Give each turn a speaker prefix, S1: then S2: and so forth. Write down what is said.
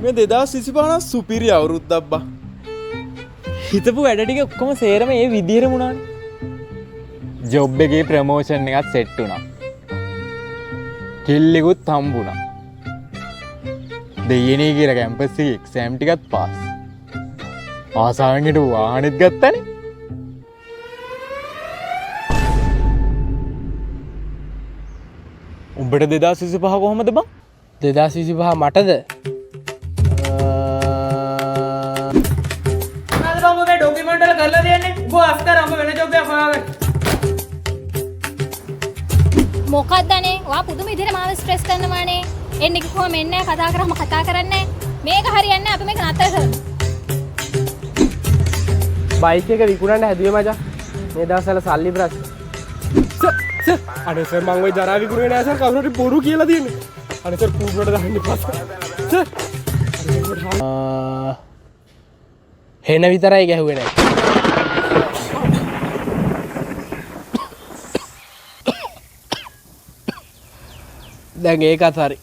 S1: මේ 2025 සුපිරි අවුරුද්දක් බා.
S2: හිතපු වැඩ ටික ඔක්කොම සේරම ඒ විදිහට වුණානේ. ජොබ් එකේ ප්‍රමෝෂන් එකත් සෙට් වුණා. කිල්ලිකුත් හම්බුණා. දෙයනේ කියලා කැම්පස් එකේ එක්සෑම් ටිකත් පාස්. ආසාවෙන් හිටපු වාහනෙත් ගත්තානේ. උඹට 2025 කොහමද බං?
S3: 2025 මටද?
S4: මොකද බං ඔබේ ඩොකියුමන්ට් වල කරලා දෙන්නේ? උඹ අස්තර අම්ම වෙන ජොබ් එකක් හොයාගන්න.
S5: මොකක්දනේ? ඔයා පුදුම විදිහට මාව ස්ට්‍රෙස් කරනවානේ. එන්නේ කොහොම එන්නේ කතා කරාම කතා කරන්නේ. මේක හරියන්නේ නැහැ. අපි මේක නතර කරමු.
S3: බයික් එක විකුණන්න හැදුවේ මචං. මේ දවස්වල සල්ලි ප්‍රශ්න.
S1: අනේ සර් මම ওই ජරා විකුණුවේ නෑ සර් කවුරුහරි බොරු කියලා තියෙන්නේ. අනේ සර් කූඩුවට දාන්න එපා සර්.
S3: හෙන විතරයි ගැහුවේ නෑ. දැන් ඒකත් හරි.